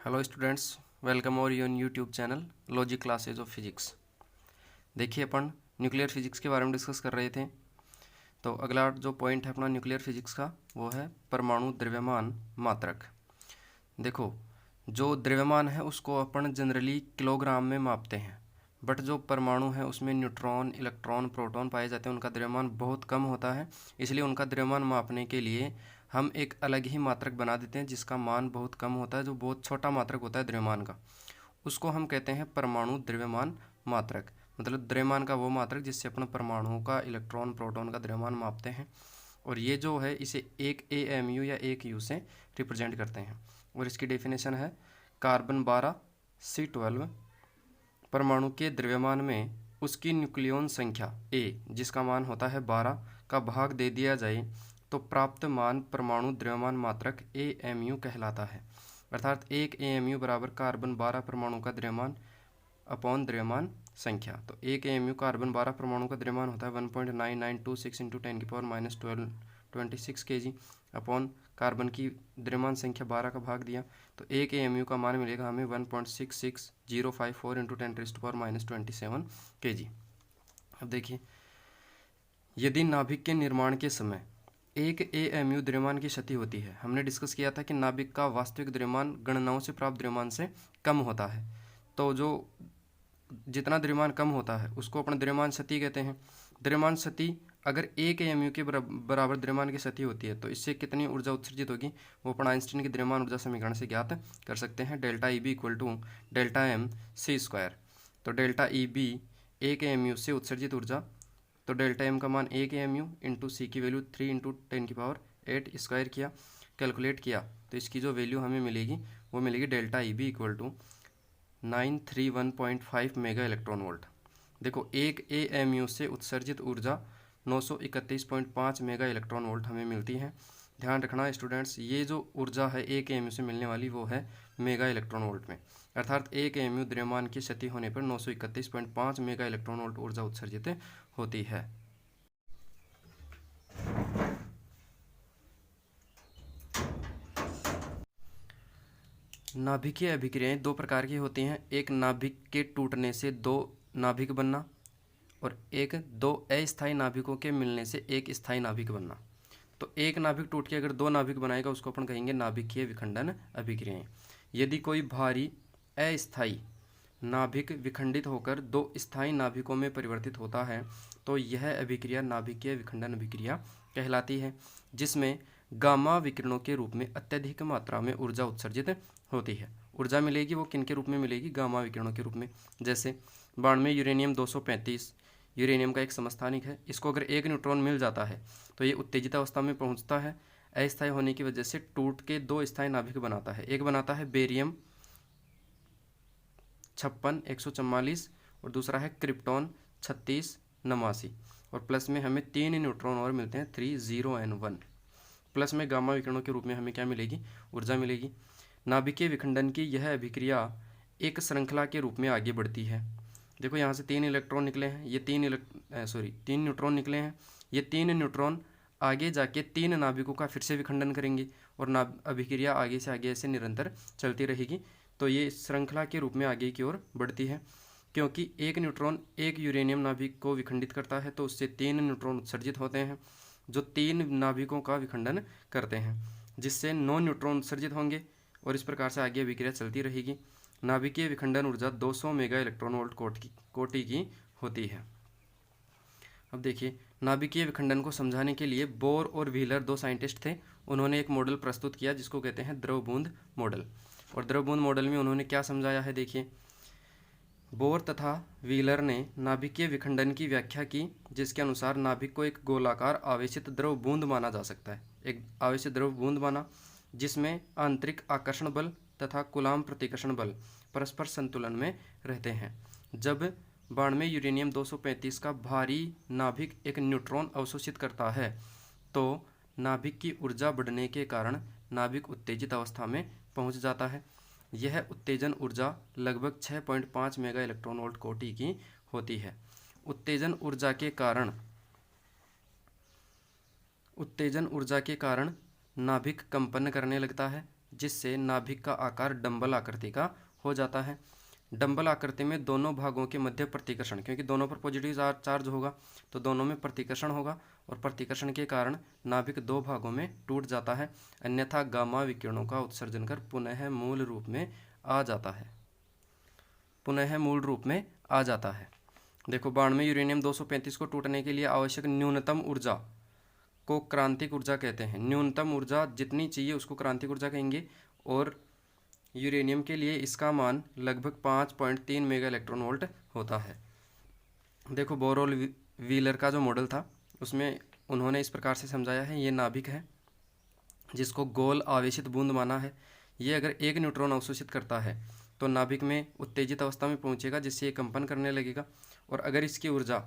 Hello students, welcome और your YouTube channel logic classes of physics. देखिए, अपन nuclear physics के बारे में डिस्कस कर रहे थे। तो अगला जो पॉइंट है अपना न्यूक्लियर फिजिक्स का, वो है परमाणु द्रव्यमान मात्रक। देखो, जो द्रव्यमान है उसको अपन जनरली किलोग्राम में मापते हैं, बट जो परमाणु है उसमें न्यूट्रॉन, इलेक्ट्रॉन, प्रोटॉन पाए जाते हैं। उनका द्रव्यमान बहुत कम होता है, इसलिए उनका द्रव्यमान मापने के लिए हम एक अलग ही मात्रक बना देते हैं जिसका मान बहुत कम होता है, जो बहुत छोटा मात्रक होता है द्रव्यमान का। उसको हम कहते हैं परमाणु द्रव्यमान मात्रक। मतलब द्रव्यमान का वो मात्रक जिससे अपन परमाणुओं का, इलेक्ट्रॉन, प्रोटॉन का द्रव्यमान मापते हैं। और ये जो है इसे एक AMU या एक U से रिप्रेजेंट करते हैं। और इसकी डेफिनेशन है कार्बन 12 C12 परमाणु के द्रव्यमान में उसकी न्यूक्लियॉन संख्या A, जिसका मान होता है 12, का भाग दे दिया जाए तो प्राप्त मान परमाणु द्रव्यमान मात्रक AMU कहलाता है। अर्थात एक AMU बराबर कार्बन 12 परमाणु का द्रव्यमान अपॉन द्रव्यमान संख्या। तो एक AMU कार्बन 12 परमाणु का द्रव्यमान होता है 1.9926 इंटू 10⁻12 26 kg अपॉन कार्बन की द्रव्यमान संख्या 12 का भाग दिया, तो एक AMU का मान मिलेगा हमें 1.66054 इंटू 10⁻27 kg। अब देखिए, यदि नाभिक के निर्माण के समय एक AMU द्रव्यमान की क्षति होती है, हमने डिस्कस किया था कि नाभिक का वास्तविक द्रव्यमान गणनाओं से प्राप्त द्रव्यमान से कम होता है। तो जो जितना द्रव्यमान कम होता है उसको अपन द्रव्यमान क्षति कहते हैं। द्रव्यमान क्षति अगर एक AMU के बराबर द्रव्यमान की क्षति होती है तो इससे कितनी ऊर्जा उत्सर्जित होगी, वो अपन आइंस्टीन के द्रव्यमान ऊर्जा समीकरण से ज्ञात कर सकते हैं। Delta EB equal to delta MC²। तो डेल्टा EB एक AMU से उत्सर्जित ऊर्जा, तो डेल्टा M का मान एक AMU इंटू C की वैल्यू 3 इंटू 10⁻8 स्क्वायर किया, कैलकुलेट किया, तो इसकी जो वैल्यू हमें मिलेगी वो मिलेगी delta EB equal to 931.5 mega electron volt. देखो, एक AMU से उत्सर्जित ऊर्जा 931.5 मेगा इलेक्ट्रॉन वोल्ट हमें मिलती है। ध्यान रखना स्टूडेंट्स, ये जो ऊर्जा है एक AMU से मिलने वाली वो है मेगा इलेक्ट्रॉन वोल्ट में। अर्थात एक AMU द्रव्यमान की क्षति होने पर 931.5 मेगा इलेक्ट्रॉन वोल्ट ऊर्जा उत्सर्जित होती है। नाभिकीय अभिक्रियाएं दो प्रकार की होती हैं। एक नाभिक के टूटने से दो नाभिक बनना, और एक दो अस्थायी नाभिकों के मिलने से एक स्थायी नाभिक बनना। तो एक नाभिक टूट के अगर दो नाभिक बनाएगा उसको अपन कहेंगे नाभिकीय विखंडन अभिक्रियाएं। यदि कोई भारी अस्थायी नाभिक विखंडित होकर दो स्थायी नाभिकों में परिवर्तित होता है तो यह अभिक्रिया नाभिकीय विखंडन अभिक्रिया कहलाती है, जिसमें गामा विकिरणों के रूप में अत्यधिक मात्रा में ऊर्जा उत्सर्जित होती है। ऊर्जा मिलेगी वो किन के रूप में मिलेगी? गामा विकिरणों के रूप में। जैसे बाण में यूरेनियम 235 यूरेनियम का एक समस्थानिक है। इसको अगर एक न्यूट्रॉन मिल जाता है तो ये उत्तेजित अवस्था में पहुंचता है, अस्थायी होने की वजह से टूट के दो स्थायी नाभिक बनाता है। एक बनाता है बेरियम 56 144 और दूसरा है क्रिप्टॉन 36 89, और प्लस में हमें 3 न्यूट्रॉन और मिलते हैं 30N1। प्लस में गामा विकिरणों के रूप में हमें क्या मिलेगी? ऊर्जा मिलेगी। नाभिकीय विखंडन की यह अभिक्रिया एक श्रृंखला के रूप में आगे बढ़ती है। देखो, यहाँ से 3 इलेक्ट्रॉन निकले हैं, ये 3 न्यूट्रॉन निकले हैं। ये 3 न्यूट्रॉन आगे जाके 3 नाभिकों का फिर से विखंडन करेंगे और अभिक्रिया आगे से आगे ऐसे निरंतर चलती रहेगी। तो ये श्रृंखला के रूप में आगे की ओर बढ़ती है। क्योंकि एक न्यूट्रॉन एक यूरेनियम नाभिक को विखंडित करता है तो उससे 3 न्यूट्रॉन उत्सर्जित होते हैं जो 3 नाभिकों का विखंडन करते हैं, जिससे 9 न्यूट्रॉन उत्सर्जित होंगे और इस प्रकार से आगे अभिक्रिया चलती रहेगी। नाभिकीय विखंडन ऊर्जा 200 मेगा इलेक्ट्रॉन वोल्ट कोटि की होती है। अब देखिए, नाभिकीय विखंडन को समझाने के लिए बोर और व्हीलर दो साइंटिस्ट थे। उन्होंने एक मॉडल प्रस्तुत किया जिसको कहते हैं द्रव बूंद मॉडल। और द्रव बूंद मॉडल में उन्होंने क्या समझाया है? देखिए, बोर तथा व्हीलर ने नाभिकीय विखंडन की व्याख्या की, जिसके अनुसार नाभिक को एक गोलाकार आवेशित द्रव बूंद माना जा सकता है। एक आवेशित द्रव बूंद माना जिसमें आंतरिक आकर्षण बल तथा कूलाम प्रतिकर्षण बल परस्पर संतुलन में रहते हैं। जब बाण में यूरेनियम 235 का भारी नाभिक एक न्यूट्रॉन अवशोषित करता है तो नाभिक की ऊर्जा बढ़ने के कारण नाभिक उत्तेजित अवस्था में पहुंच जाता है। यह उत्तेजन ऊर्जा लगभग 6.5 मेगा इलेक्ट्रॉन वोल्ट कोटि की होती है। उत्तेजन ऊर्जा के कारण नाभिक कंपन करने लगता है जिससे नाभिक का आकार डंबल आकृति का हो जाता है। डंबल आकृति में दोनों भागों के मध्य प्रतिकर्षण, क्योंकि दोनों पर पॉजिटिव चार्ज होगा तो दोनों में प्रतिकर्षण होगा और प्रतिकर्षण के कारण नाभिक दो भागों में टूट जाता है, अन्यथा गामा विकिरणों का उत्सर्जन कर पुनः मूल रूप में आ जाता है। पुनः मूल रूप में आ जाता है। देखो, बाण में यूरेनियम 235 को टूटने के लिए आवश्यक न्यूनतम ऊर्जा को क्रांतिक ऊर्जा कहते हैं। न्यूनतम ऊर्जा जितनी चाहिए उसको क्रांतिक ऊर्जा कहेंगे, और यूरेनियम के लिए इसका मान लगभग 5.3 मेगा इलेक्ट्रॉन वोल्ट होता है। देखो, बोरोल व्हीलर का जो मॉडल था उसमें उन्होंने इस प्रकार से समझाया है, ये नाभिक है जिसको गोल आवेशित बूंद माना है। ये अगर एक न्यूट्रॉन अवशोषित करता है तो नाभिक में उत्तेजित अवस्था में पहुंचेगा, जिससे ये कंपन करने लगेगा, और अगर इसकी ऊर्जा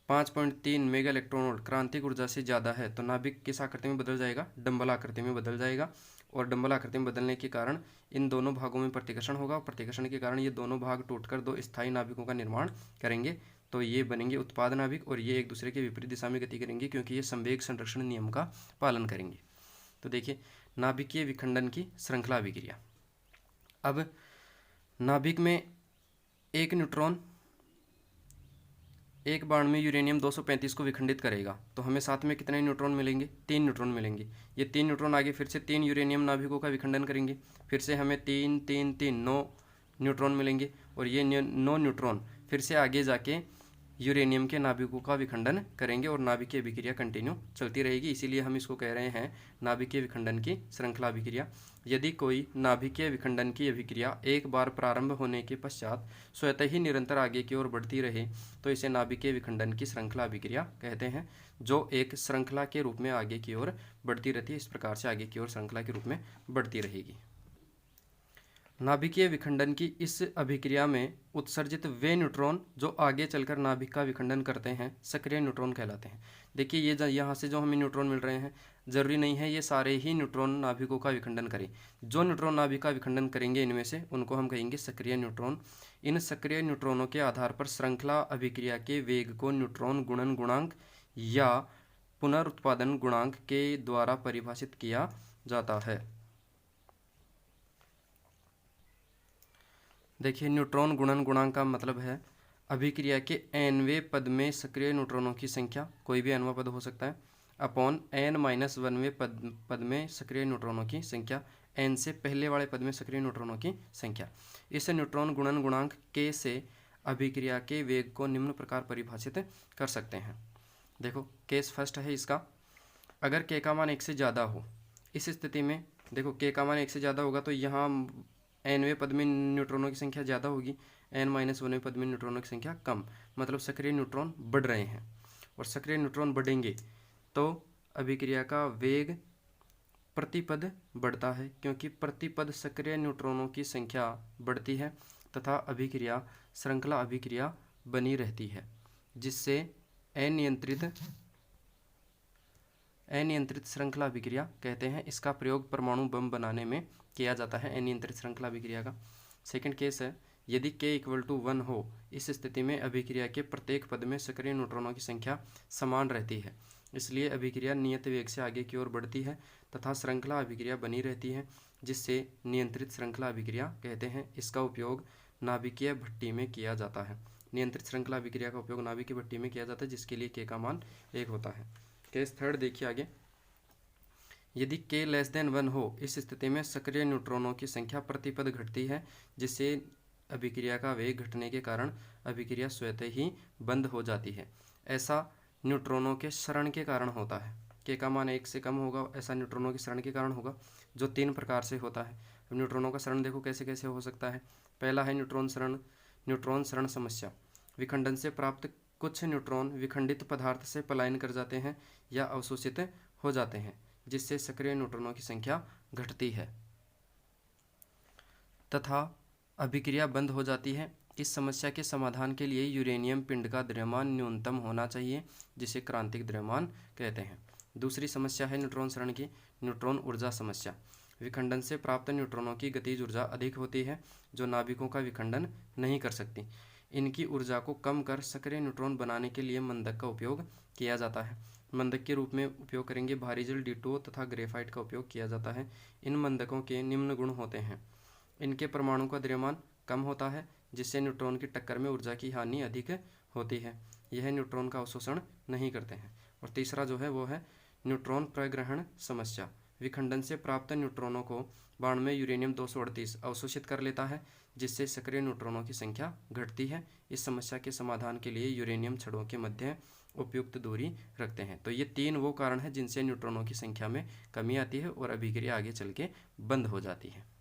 5.3 मेगा इलेक्ट्रॉन वोल्ट क्रांतिक ऊर्जा से ज़्यादा है तो नाभिक किस आकृति में बदल जाएगा? डंबल आकृति में बदल जाएगा, और डंबल आकृति में बदलने के कारण इन दोनों भागों में प्रतिकर्षण होगा, और प्रतिकर्षण के कारण ये दोनों भाग टूटकर दो स्थायी नाभिकों का निर्माण करेंगे, तो ये बनेंगे उत्पाद नाभिक, और ये एक दूसरे के विपरीत दिशा में गति करेंगे क्योंकि ये संवेग संरक्षण नियम का पालन करेंगे। तो देखिए, नाभिकीय विखंडन की श्रृंखला अभिक्रिया। अब नाभिक में एक न्यूट्रॉन एक बाण में यूरेनियम 235 को विखंडित करेगा तो हमें साथ में कितने न्यूट्रॉन मिलेंगे? 3 न्यूट्रॉन मिलेंगे। ये 3 न्यूट्रॉन आगे फिर से 3 यूरेनियम नाभिकों का विखंडन करेंगे, फिर से हमें 3 3 3 9 न्यूट्रॉन मिलेंगे, और ये 9 न्यूट्रॉन फिर से आगे जाके यूरेनियम के नाभिकों का विखंडन करेंगे, और नाभिकीय अभिक्रिया कंटिन्यू चलती रहेगी। इसीलिए हम इसको कह रहे हैं नाभिकीय विखंडन की श्रृंखला अभिक्रिया। यदि कोई नाभिकीय विखंडन की अभिक्रिया एक बार प्रारंभ होने के पश्चात स्वतः ही निरंतर आगे की ओर बढ़ती रहे तो इसे नाभिकीय विखंडन की श्रृंखला अभिक्रिया कहते हैं, जो एक श्रृंखला के रूप में आगे की ओर बढ़ती रहती है। इस प्रकार से आगे की ओर श्रृंखला के रूप में बढ़ती रहेगी। नाभिकीय विखंडन की इस अभिक्रिया में उत्सर्जित वे न्यूट्रॉन जो आगे चलकर नाभिक का विखंडन करते हैं सक्रिय न्यूट्रॉन कहलाते हैं। देखिए, ये यहाँ से जो हमें न्यूट्रॉन मिल रहे हैं, जरूरी नहीं है ये सारे ही न्यूट्रॉन नाभिकों का विखंडन करें। जो न्यूट्रॉन नाभिक का विखंडन करेंगे इनमें से, उनको हम कहेंगे सक्रिय न्यूट्रॉन। इन सक्रिय न्यूट्रॉनों के आधार पर श्रृंखला अभिक्रिया के वेग को न्यूट्रॉन गुणन गुणांक या पुनरुत्पादन गुणांक के द्वारा परिभाषित किया जाता है। देखिए, न्यूट्रॉन गुणन गुणांक का मतलब है अभिक्रिया के nवें पद में सक्रिय न्यूट्रॉनों की संख्या, कोई भी nवां पद हो सकता है, अपॉन n-1वें पद में सक्रिय न्यूट्रॉनों की संख्या, n से पहले वाले पद में सक्रिय न्यूट्रॉनों की संख्या। इस न्यूट्रॉन गुणन गुणांक k से अभिक्रिया के वेग को निम्न प्रकार परिभाषित कर सकते हैं। देखो, केस फर्स्ट है इसका, अगर k का मान 1 से ज़्यादा हो, इस स्थिति में देखो k का मान 1 से ज़्यादा होगा तो यहाँ nवें पद में न्यूट्रॉनों की संख्या ज़्यादा होगी, n-1वें पद में न्यूट्रॉनों की संख्या कम, मतलब सक्रिय न्यूट्रॉन बढ़ रहे हैं। और सक्रिय न्यूट्रॉन बढ़ेंगे तो अभिक्रिया का वेग प्रतिपद बढ़ता है, क्योंकि प्रतिपद सक्रिय न्यूट्रॉनों की संख्या बढ़ती है तथा अभिक्रिया श्रृंखला अभिक्रिया बनी रहती है, जिससे अनियंत्रित श्रृंखला अभिक्रिया कहते हैं। इसका प्रयोग परमाणु बम बनाने में किया जाता है, अनियंत्रित श्रृंखला अभिक्रिया का। सेकंड केस है, यदि k = 1 हो, इस स्थिति में अभिक्रिया के प्रत्येक पद में सक्रिय न्यूट्रॉनों की संख्या समान रहती है, इसलिए अभिक्रिया नियत वेग से आगे की ओर बढ़ती है तथा श्रृंखला अभिक्रिया बनी रहती है, जिससे नियंत्रित श्रृंखला अभिक्रिया कहते हैं। इसका उपयोग नाभिकीय भट्टी में किया जाता है। नियंत्रित श्रृंखला अभिक्रिया का उपयोग नाभिकीय भट्टी में किया जाता है, जिसके लिए k का मान 1 होता है। केस थर्ड देखिए आगे, यदि k<1 हो, इस स्थिति में सक्रिय न्यूट्रॉनों की संख्या प्रतिपद घटती है, जिससे अभिक्रिया का वेग घटने के कारण अभिक्रिया स्वतः ही बंद हो जाती है। ऐसा न्यूट्रॉनों के क्षरण के कारण होता है। k का मान 1 से कम होगा, ऐसा न्यूट्रॉनों के क्षरण के कारण होगा, जो 3 प्रकार से होता है। अब न्यूट्रॉनों का क्षरण देखो कैसे कैसे हो सकता है। पहला है न्यूट्रॉन क्षरण समस्या। विखंडन से प्राप्त कुछ न्यूट्रॉन विखंडित पदार्थ से पलायन कर जाते हैं या अवशोषित हो जाते हैं, जिससे सक्रिय न्यूट्रॉनों की संख्या घटती है तथा अभिक्रिया बंद हो जाती है। इस समस्या के समाधान के लिए यूरेनियम पिंड का द्रव्यमान न्यूनतम होना चाहिए, जिसे क्रांतिक द्रव्यमान कहते हैं। दूसरी समस्या है न्यूट्रॉन क्षरण की, न्यूट्रॉन ऊर्जा समस्या। विखंडन से प्राप्त न्यूट्रॉनों की गतिज ऊर्जा अधिक होती है, जो नाभिकों का विखंडन नहीं कर सकती। इनकी ऊर्जा को कम कर सक्रिय न्यूट्रॉन बनाने के लिए मंदक का उपयोग किया जाता है। मंदक के रूप में उपयोग करेंगे। भारी जल D2O तथा ग्रेफाइट का उपयोग किया जाता है। इन मंदकों के निम्न गुण होते हैं। इनके परमाणु का द्रव्यमान कम होता है, जिससे न्यूट्रॉन की टक्कर में ऊर्जा की हानि अधिक होती है। यह न्यूट्रॉन का अवशोषण नहीं करते हैं। और तीसरा जो है वो है न्यूट्रॉन प्रग्रहण समस्या। विखंडन से प्राप्त न्यूट्रॉनों को बाण में यूरेनियम 238 अवशोषित कर लेता है, जिससे सक्रिय न्यूट्रॉनों की संख्या घटती है। इस समस्या के समाधान के लिए यूरेनियम छड़ों के मध्य उपयुक्त दूरी रखते हैं। तो ये 3 वो कारण हैं जिनसे न्यूट्रॉनों की संख्या में कमी आती है और अभिक्रिया आगे चल के बंद हो जाती है।